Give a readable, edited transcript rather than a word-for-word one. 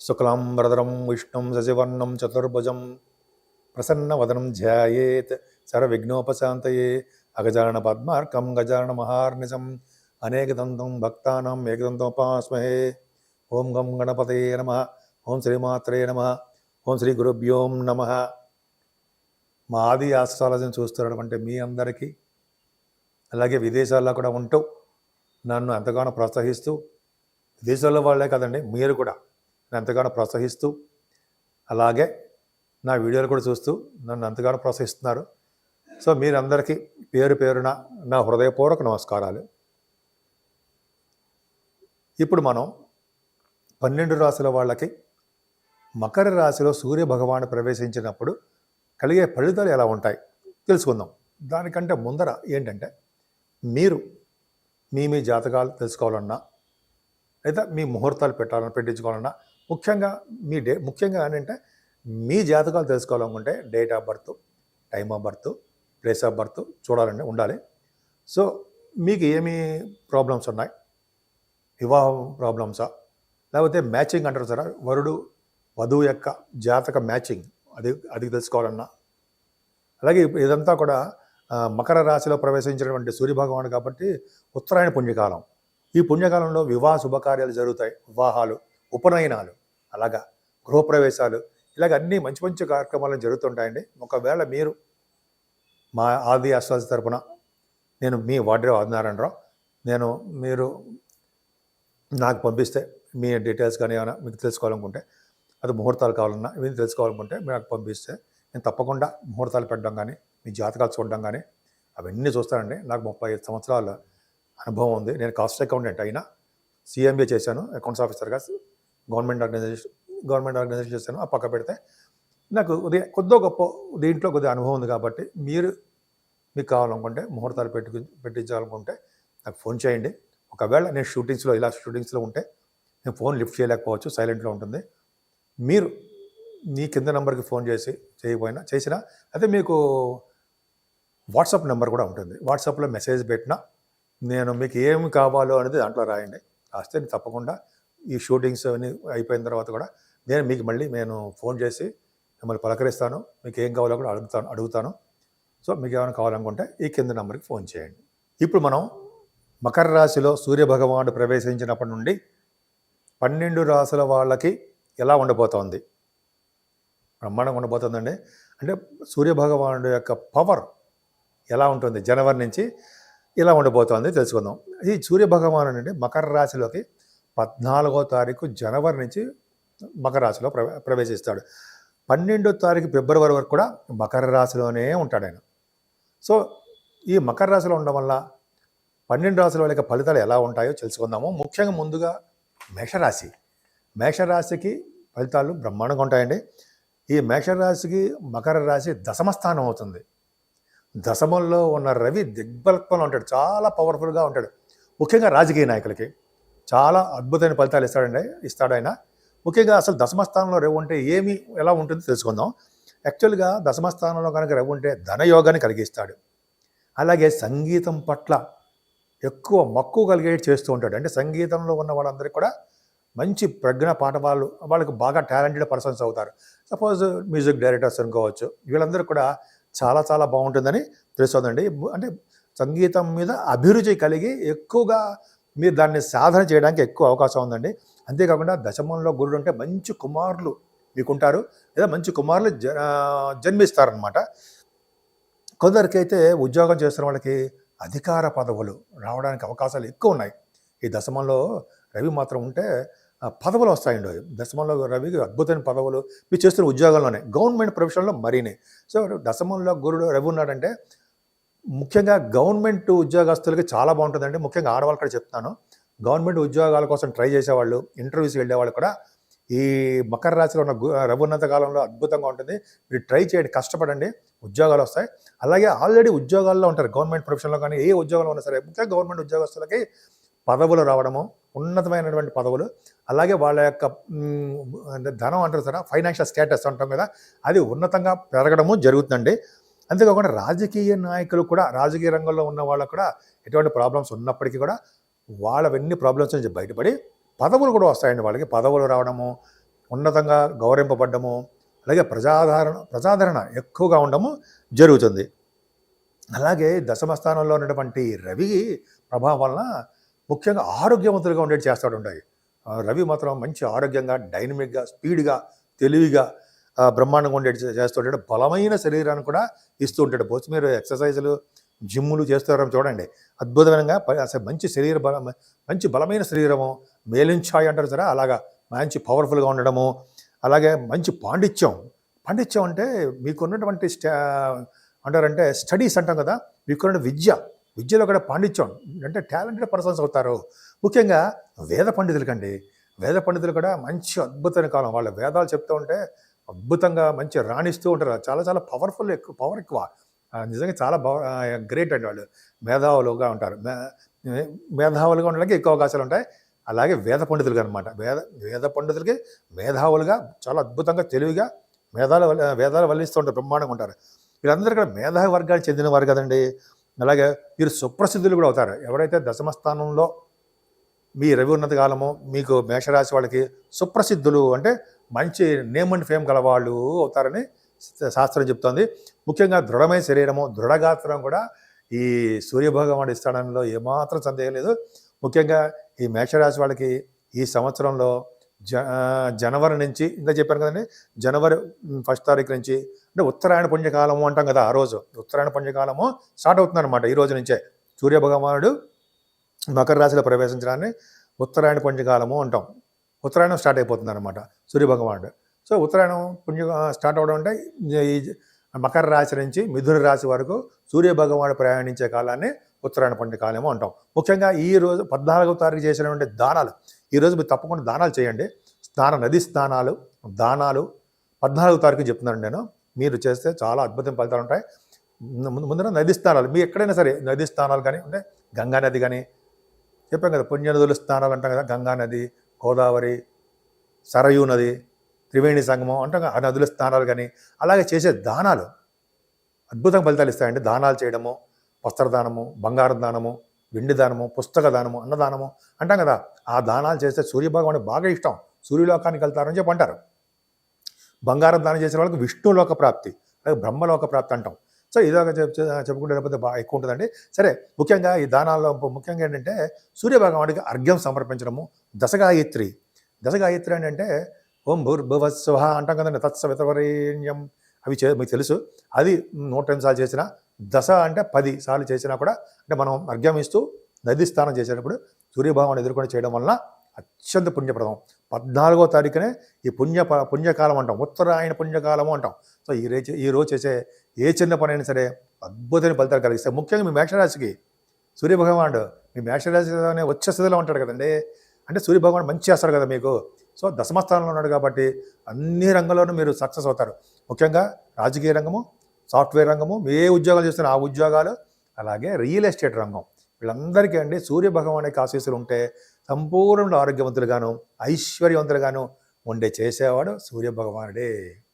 శుక్లాంబరధరం విష్ణుం శశివర్ణం చతుర్భుజం ప్రసన్నవదనం ధ్యాయేత్ సర్వవిఘ్నోపశాంతయే అగజానన పద్మార్కం గజానన మహార్నిశం అనేకదంతం భక్తానాం ఏకదంతోపాస్మహే. ఓం గం గణపతయే నమః. ఓం శ్రీమాత్రే నమః. ఓం శ్రీ గురుభ్యోం నమః. మా ఆది ఆస్ట్రాలజీని చూస్తున్నటువంటి మీ అందరికీ, అలాగే విదేశాల్లో కూడా ఉంటూ నన్ను ఎంతగానో ప్రోత్సహిస్తూ, విదేశాల్లో వాళ్ళే కదండి, మీరు కూడా నన్ను ఎంతగానో ప్రోత్సహిస్తూ, అలాగే నా వీడియోలు కూడా చూస్తూ నన్ను ఎంతగానో ప్రోత్సహిస్తున్నారు. సో మీరందరికీ పేరు పేరున నా హృదయపూర్వక నమస్కారాలు. ఇప్పుడు మనం 12 రాశుల వాళ్ళకి మకర రాశిలో సూర్య భగవాను ప్రవేశించినప్పుడు కలిగే ఫలితాలు ఎలా ఉంటాయి తెలుసుకుందాం. దానికంటే ముందర ఏంటంటే, మీరు మీ జాతకాలు తెలుసుకోవాలన్నా, లేదా మీ ముహూర్తాలు పెట్టించుకోవాలన్నా, ముఖ్యంగా ఏంటంటే మీ జాతకాలు తెలుసుకోవాలనుకుంటే date of birth, time of birth, place of birth చూడాలండి, ఉండాలి. సో మీకు ఏమి ప్రాబ్లమ్స్ ఉన్నాయి, వివాహం ప్రాబ్లమ్సా, లేకపోతే మ్యాచింగ్ అంటారు సార్, వరుడు వధువు యొక్క జాతక మ్యాచింగ్, అది తెలుసుకోవాలన్నా, అలాగే ఇదంతా కూడా మకర రాశిలో ప్రవేశించినటువంటి సూర్యభగవాను కాబట్టి ఉత్తరాయణ పుణ్యకాలం. ఈ పుణ్యకాలంలో వివాహ శుభకార్యాలు జరుగుతాయి, వివాహాలు, ఉపనయనాలు, అలాగా గృహప్రవేశాలు, ఇలాగ అన్నీ మంచి మంచి కార్యక్రమాలు జరుగుతుంటాయండి. ఒకవేళ మీరు మా ఆది ఆస్ట్రాలజీ తరపున, నేను మీ వాడ్రేవ్ ఆదినారాయణరావు, మీరు నాకు పంపిస్తే మీ డీటెయిల్స్ కానీ ఏమైనా మీకు తెలుసుకోవాలనుకుంటే, అది ముహూర్తాలు కావాలన్నా ఇవన్నీ తెలుసుకోవాలనుకుంటే మీరు నాకు పంపిస్తే నేను తప్పకుండా ముహూర్తాలు పెట్టడం కానీ, మీ జాతకాలు చూడడం కానీ అవన్నీ చూస్తానండి. నాకు 35 సంవత్సరాల అనుభవం ఉంది. నేను కాస్ట్ అకౌంటెంట్ అయినా, CMA చేశాను, అకౌంట్స్ ఆఫీసర్గా గవర్నమెంట్ ఆర్గనైజేషన్ చేశాను. ఆ పక్క పెడితే నాకు కొద్దిగా గొప్ప దీంట్లో కొద్దిగా అనుభవం ఉంది కాబట్టి మీకు కావాలనుకుంటే, ముహూర్తాలు పెట్టించాలనుకుంటే నాకు ఫోన్ చేయండి. ఒకవేళ నేను షూటింగ్స్లో ఉంటే నేను ఫోన్ లిఫ్ట్ చేయలేకపోవచ్చు, సైలెంట్లో ఉంటుంది. మీరు మీ కింద నెంబర్కి ఫోన్ చేసినా అయితే మీకు వాట్సాప్ నెంబర్ కూడా ఉంటుంది. వాట్సాప్లో మెసేజ్ పెట్టినా నేను మీకు ఏమి కావాలో అనేది దాంట్లో రాయండి. రాస్తే తప్పకుండా ఈ షూటింగ్స్ అన్నీ అయిపోయిన తర్వాత కూడా నేను ఫోన్ చేసి మిమ్మల్ని పలకరిస్తాను. మీకు ఏం కావాలో కూడా అడుగుతాను. సో మీకు ఏమైనా కావాలనుకుంటే ఈ కింద నెంబర్కి ఫోన్ చేయండి. ఇప్పుడు మనం మకర రాశిలో సూర్యభగవానుడు ప్రవేశించినప్పటి నుండి 12 రాశుల వాళ్ళకి ఎలా ఉండబోతోంది, బ్రహ్మాండంగా ఉండబోతుందండి. అంటే సూర్యభగవానుడు యొక్క పవర్ ఎలా ఉంటుంది జనవరి నుంచి ఇలా ఉండబోతోంది తెలుసుకుందాం. ఈ సూర్యభగవానుడు అంటే మకర రాశిలోకి 14వ తారీఖు జనవరి నుంచి మకర రాశిలో ప్రవేశిస్తాడు. 12వ తారీఖు ఫిబ్రవరి వరకు కూడా మకర రాశిలోనే ఉంటాడు ఆయన. సో ఈ మకర రాశిలో ఉండడం వల్ల 12 రాశుల వాళ్ళకి ఫలితాలు ఎలా ఉంటాయో తెలుసుకుందాము. ముఖ్యంగా ముందుగా మేషరాశికి ఫలితాలు బ్రహ్మాండంగా ఉంటాయండి. ఈ మేషరాశికి మకర రాశి దశమ స్థానం అవుతుంది. దశమంలో ఉన్న రవి దిగ్బలత్వంలో ఉంటాడు, చాలా పవర్ఫుల్గా ఉంటాడు. ముఖ్యంగా రాజకీయ నాయకులకి చాలా అద్భుతమైన ఫలితాలు ఇస్తాడు ఆయన. ముఖ్యంగా అసలు దశమస్థానంలో రవి ఉంటే ఎలా ఉంటుందో తెలుసుకుందాం. యాక్చువల్గా దశమస్థానంలో కనుక రవి ఉంటే ధనయోగాన్ని కలిగిస్తాడు. అలాగే సంగీతం పట్ల ఎక్కువ మక్కువ కలిగేటి చేస్తూ ఉంటాడు. అంటే సంగీతంలో ఉన్న వాళ్ళందరికీ కూడా మంచి ప్రజ్ఞ వాళ్ళకి బాగా టాలెంటెడ్ పర్సన్స్ అవుతారు. సపోజ్ మ్యూజిక్ డైరెక్టర్స్ అనుకోవచ్చు, వీళ్ళందరూ కూడా చాలా చాలా బాగుంటుందని తెలుస్తుందండి. అంటే సంగీతం మీద అభిరుచి కలిగి ఎక్కువగా మీరు దాన్ని సాధన చేయడానికి ఎక్కువ అవకాశం ఉందండి. అంతేకాకుండా దశమంలో గురుడు ఉంటే మంచి కుమారులు మీకుంటారు, లేదా మంచి కుమారులు జన్మిస్తారనమాట. కొందరికైతే ఉద్యోగం చేస్తున్న వాళ్ళకి అధికార పదవులు రావడానికి అవకాశాలు ఎక్కువ ఉన్నాయి. ఈ దశమంలో రవి మాత్రం ఉంటే పదవులు వస్తాయండి. దశమంలో రవికి అద్భుతమైన పదవులు మీరు చేస్తున్న ఉద్యోగంలోనే, గవర్నమెంట్ ప్రొఫెషన్లో మరీనే. సో దశమంలో గురుడు రవి ఉన్నాడంటే ముఖ్యంగా గవర్నమెంట్ ఉద్యోగస్తులకి చాలా బాగుంటుందండి. ముఖ్యంగా ఆడవాళ్ళు కూడా చెప్తున్నాను, గవర్నమెంట్ ఉద్యోగాల కోసం ట్రై చేసేవాళ్ళు, ఇంటర్వ్యూస్కి వెళ్ళేవాళ్ళు కూడా ఈ మకర రాశిలో ఉన్న రవి ఉన్నంత కాలంలో అద్భుతంగా ఉంటుంది. మీరు ట్రై చేయండి, కష్టపడండి, ఉద్యోగాలు వస్తాయి. అలాగే ఆల్రెడీ ఉద్యోగాల్లో ఉంటారు, గవర్నమెంట్ ప్రొఫెషన్లో కానీ ఏ ఉద్యోగంలో ఉన్నా సరే, ముఖ్యంగా గవర్నమెంట్ ఉద్యోగస్తులకి పదవులు రావడము, ఉన్నతమైనటువంటి పదవులు, అలాగే వాళ్ళ యొక్క ధనం అంటారు సార్, ఫైనాన్షియల్ స్టేటస్ అంటాం కదా, అది ఉన్నతంగా పెరగడము జరుగుతుందండి. అంతేకాకుండా రాజకీయ నాయకులు కూడా, రాజకీయ రంగంలో ఉన్న వాళ్ళకు కూడా ఎటువంటి ప్రాబ్లమ్స్ ఉన్నప్పటికీ కూడా వాళ్ళవన్నీ ప్రాబ్లమ్స్ నుంచి బయటపడి పదవులు కూడా వస్తాయండి. వాళ్ళకి పదవులు రావడము, ఉన్నతంగా గౌరవింపబడ్డము, అలాగే ప్రజాదరణ ఎక్కువగా ఉండము జరుగుతుంది. అలాగే దశమ స్థానంలో ఉన్నటువంటి రవి ప్రభావం వలన ముఖ్యంగా ఆరోగ్యవంతులుగా ఉండేది చేస్తాడుంటాయి. రవి మాత్రం మంచి ఆరోగ్యంగా, డైనమిక్‌గా, స్పీడ్‌గా, తెలివిగా బ్రహ్మాండంగా ఉండేటి చేస్తుంటాడు. బలమైన శరీరాన్ని కూడా ఇస్తూ ఉంటాడు. బహుశా మీరు ఎక్సర్‌సైజులు, జిమ్ములు చేస్తారని చూడండి. అద్భుతమైనగా అసలు మంచి శరీర బలం, మంచి బలమైన శరీరము, మేలించాయి అంటారు సరే, అలాగా మంచి పవర్‌ఫుల్‌గా ఉండడము, అలాగే మంచి పాండిత్యం. పాండిత్యం అంటే మీకున్నటువంటి అంటారంటే స్టడీస్ అంటాం కదా, మీకున్న విద్యలో కూడా పాండిత్యం అంటే టాలెంటెడ్ పర్సన్స్ అవుతారు. ముఖ్యంగా వేద పండితులకండి. వేద పండితులు కూడా మంచి అద్భుతమైన కాలం. వాళ్ళ వేదాలు చెప్తూ ఉంటే అద్భుతంగా మంచి రాణిస్తూ ఉంటారు. చాలా చాలా పవర్ ఎక్కువ. నిజంగా చాలా గ్రేట్ అండి వాళ్ళు. మేధావులుగా ఉంటారు. మేధావులుగా ఉండడానికి ఎక్కువ అవకాశాలు ఉంటాయి. అలాగే వేద పండితులుగా అనమాట. వేద పండితులకి మేధావులుగా చాలా అద్భుతంగా తెలివిగా వేదాలు వల్లిస్తూ ఉంటారు. బ్రహ్మాండంగా ఉంటారు. వీళ్ళందరూ కూడా మేధావి వర్గానికి చెందినవారు కదండి. అలాగే వీరు సుప్రసిద్ధులు కూడా అవుతారు. ఎవరైతే దశమ స్థానంలో మీ రవి ఉన్నత కాలము మీకు మేషరాశి వాళ్ళకి సుప్రసిద్ధులు అంటే మంచి నేమ్ అండ్ ఫేమ్ గలవాళ్ళు అవుతారని శాస్త్రం చెప్తోంది. ముఖ్యంగా దృఢమైన శరీరము, దృఢగాత్రం కూడా ఈ సూర్యభగవానుడు ఇస్తాడంలో ఏమాత్రం సందేహం లేదు. ముఖ్యంగా ఈ మేషరాశి వాళ్ళకి ఈ సంవత్సరంలో జనవరి నుంచి ఇంకా చెప్పాను కదండి, జనవరి 1 తారీఖు నుంచి అంటే ఉత్తరాయణ పుణ్యకాలము అంటాం కదా, ఆ రోజు ఉత్తరాయణ పుణ్యకాలము స్టార్ట్ అవుతుందన్నమాట. ఈ రోజు నుంచే సూర్యభగవానుడు మకర రాశిలో ప్రవేశించడాన్ని ఉత్తరాయణ పుణ్యకాలము అంటాం. ఉత్తరాయణం స్టార్ట్ అయిపోతుంది అనమాట సూర్యభగవానుడు. సో ఉత్తరాయణం స్టార్ట్ అవడం అంటే ఈ మకర రాశి నుంచి మిథున రాశి వరకు సూర్యభగవానుడు ప్రయాణించే కాలాన్ని ఉత్తరాయణ పుణ్యకాలము అంటాం. ముఖ్యంగా ఈ రోజు 14వ తారీఖు చేసినటువంటి దానాలు, ఈరోజు మీరు తప్పకుండా దానాలు చేయండి. నది స్నానాలు, దానాలు 14వ తారీఖు చెప్తున్నాను నేను. మీరు చేస్తే చాలా అద్భుతం ఫలితాలు ఉంటాయి. ముందర నది స్నానాలు, మీ ఎక్కడైనా సరే నది స్నానాలు కానీ అంటే గంగా నది కానీ చెప్పాం కదా, పుణ్యనదుల స్నానాలు అంటాం కదా, గంగా నది, గోదావరి, సరయూ నది, త్రివేణి సంగమం అంటాం. ఆ నదుల స్నానాలు కానీ అలాగే చేసే దానాలు అద్భుతంగా ఫలితాలు ఇస్తాయండి. దానాలు చేయడము, వస్త్రదానము, బంగారు దానము, వెండి దానము, పుస్తక దానము, అన్నదానము అంటాం కదా, ఆ దానాలు చేస్తే సూర్యభగవానుడు బాగా ఇష్టం. సూర్యలోకానికి వెళ్తారని చెప్పి అంటారు. బంగారం దానం చేసిన వాళ్ళకి విష్ణులోక ప్రాప్తి, అలాగే బ్రహ్మలోక ప్రాప్తి అంటాం. సో ఇలాగ చెప్పుకుంటే లేకపోతే బాగా ఎక్కువ ఉంటుందండి. సరే, ముఖ్యంగా ఈ దానాల్లో ముఖ్యంగా ఏంటంటే సూర్యభగవానుడికి అర్ఘ్యం సమర్పించడము. దశగాయత్రి అంటే ఓం భూర్భువస్వహ అంటాం కదండి, తత్సవితవరేణ్యం అవి మీకు తెలుసు. అది 108 సార్లు చేసిన, దశ అంటే 10 సార్లు చేసినా కూడా అంటే మనం అర్ఘ్యం ఇస్తూ నది స్నానం చేసేటప్పుడు సూర్యభగవాను ఎదుర్కొని చేయడం వలన అత్యంత పుణ్యప్రదం. 14వ తారీఖునే ఈ పుణ్యకాలం అంటాం, ఉత్తరాయణ పుణ్యకాలము అంటాం. సో ఈ రోజు చేసే ఏ చిన్న పని అయినా సరే అద్భుతమైన ఫలితాలు కలిగిస్తాయి. ముఖ్యంగా మీ మేషరాశికి సూర్యభగవానుడు మీ మేషరాశిలోనే వచ్చే స్థితిలో ఉంటాడు కదండి. అంటే సూర్యభగవానుడు మంచి చేస్తారు కదా మీకు. సో దశమస్థానంలో ఉన్నాడు కాబట్టి అన్ని రంగంలోనూ మీరు సక్సెస్ అవుతారు. ముఖ్యంగా రాజకీయ రంగము, సాఫ్ట్వేర్ రంగము, ఏ ఉద్యోగాలు చేస్తున్న ఆ ఉద్యోగాలు, అలాగే రియల్ ఎస్టేట్ రంగం, వీళ్ళందరికీ అండి సూర్యభగవానికి ఆశీస్సులు ఉంటే సంపూర్ణ ఆరోగ్యవంతులుగాను ఐశ్వర్యవంతులుగాను ఉండే చేసేవాడు సూర్యభగవానుడే.